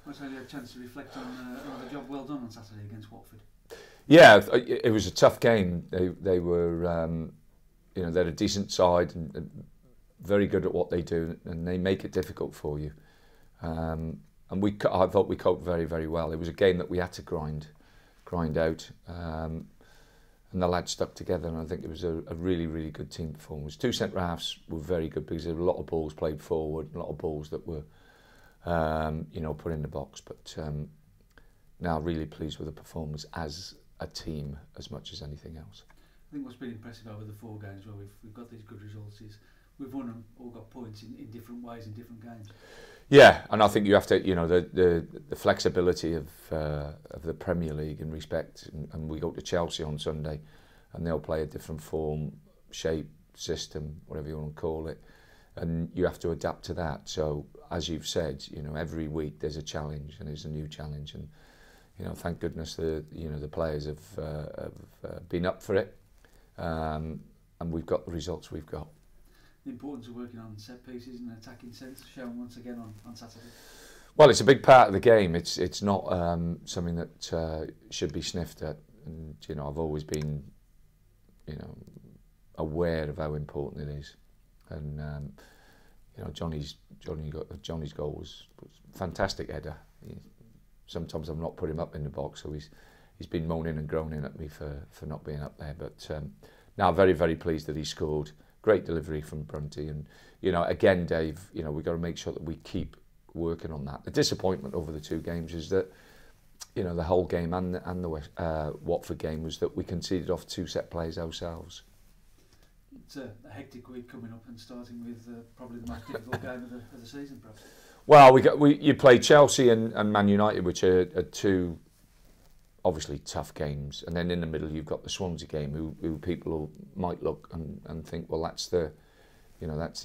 I so you had a chance to reflect on the job well done on Saturday against Watford. Yeah, it was a tough game. They were, you know, they're a decent side and very good at what they do, and they make it difficult for you. And I thought we coped very, very well. It was a game that we had to grind out, and the lads stuck together. And I think it was a really, really good team performance. Two centre halves were very good because there were a lot of balls played forward, a lot of balls that were, you know, put in the box. But now really pleased with the performance as a team as much as anything else. I think what's been impressive over the 4 games where we've got these good results is we've won them, all got points in different ways in different games. Yeah, and I think you have to, you know, the flexibility of the Premier League in respect, and we go to Chelsea on Sunday, and they'll play a different form, shape, system, whatever you want to call it, and you have to adapt to that. So, as you've said, you know, every week there's a challenge, and there's a new challenge, and you know, thank goodness the players have been up for it, and we've got the results we've got. The importance of working on set pieces and attacking sense shown once again on Saturday. Well, it's a big part of the game. It's not something that should be sniffed at, and you know, I've always been, you know, aware of how important it is, and you know, Johnny's goal was a fantastic header. Sometimes I've not put him up in the box, so he's been moaning and groaning at me for not being up there. But now very, very pleased that he scored. Great delivery from Brunty, and you know, again, Dave, you know, we've got to make sure that we keep working on that. The disappointment over the 2 games is that, you know, the whole game and the Watford game was that we conceded off 2 set plays ourselves. It's a hectic week coming up, and starting with probably the most difficult game of the season, perhaps. Well, you play Chelsea and Man United, which are 2 obviously tough games, and then in the middle you've got the Swansea game, who people might look and think, well, that's the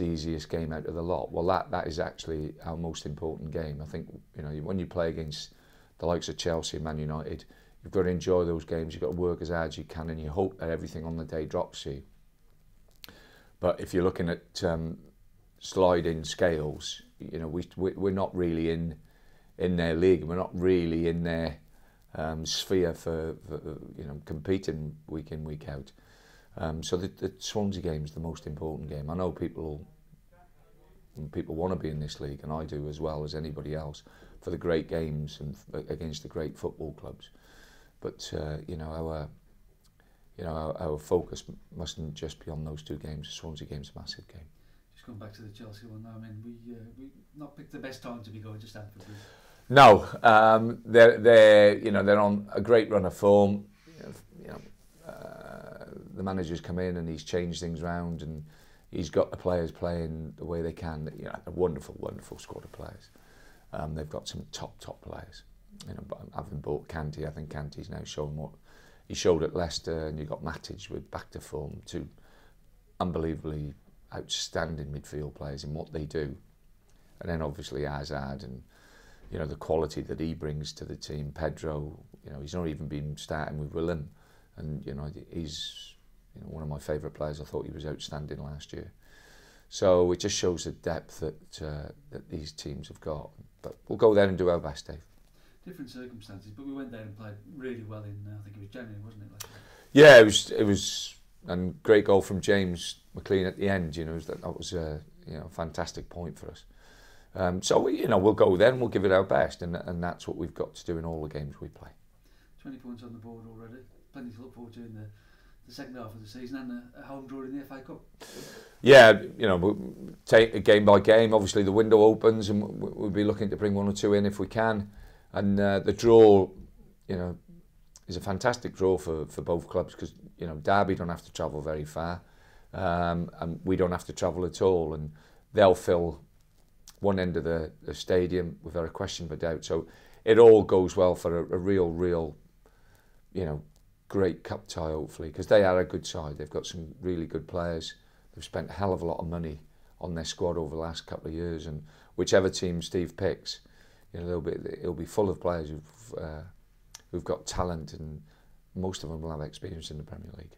easiest game out of the lot. Well, that is actually our most important game. I think, you know, when you play against the likes of Chelsea and Man United, you've got to enjoy those games. You've got to work as hard as you can, and you hope that everything on the day drops to you. But if you're looking at sliding scales, you know, we're not really in their league. We're not really in their sphere for you know, competing week in, week out. So the Swansea game is the most important game. I know people want to be in this league, and I do as well as anybody else, for the great games and against the great football clubs. But you know, our focus mustn't just be on those 2 games. The Swansea game's a massive game. Just going back to the Chelsea one, I mean, we not picked the best time to be going to Stamford Bridge. No, they're on a great run of form. You know, the manager's come in and he's changed things around, and he's got the players playing the way they can. You know, a wonderful, wonderful squad of players. They've got some top players. You know, but having bought Kanté, I think Kanté's now showing what he showed at Leicester, and you got Matic with back to form, 2 unbelievably outstanding midfield players in what they do, and then obviously Hazard and, you know, the quality that he brings to the team. Pedro, you know, he's not even been starting with Willem, and you know, he's, you know, one of my favourite players. I thought he was outstanding last year. So it just shows the depth that these teams have got. But we'll go there and do our best, Dave. Different circumstances, but we went there and played really well in, I think it was January, wasn't it? Last year? Yeah, it was, and great goal from James McLean at the end. You know, that was a fantastic point for us. So you know, we'll go there and we'll give it our best, and that's what we've got to do in all the games we play. 20 points on the board already. Plenty to look forward to in the second half of the season, and a home draw in the FA Cup. Yeah, you know, we'll take it game by game. Obviously, the window opens, and we'll be looking to bring 1 or 2 in if we can. And the draw, you know, is a fantastic draw for both clubs, because, you know, Derby don't have to travel very far, and we don't have to travel at all, and they'll fill one end of the stadium without a question of a doubt. So it all goes well for a real, you know, great cup tie, hopefully, because they are a good side. They've got some really good players. They've spent a hell of a lot of money on their squad over the last couple of years, and whichever team Steve picks, you know, it'll be full of players who've got talent, and most of them will have experience in the Premier League.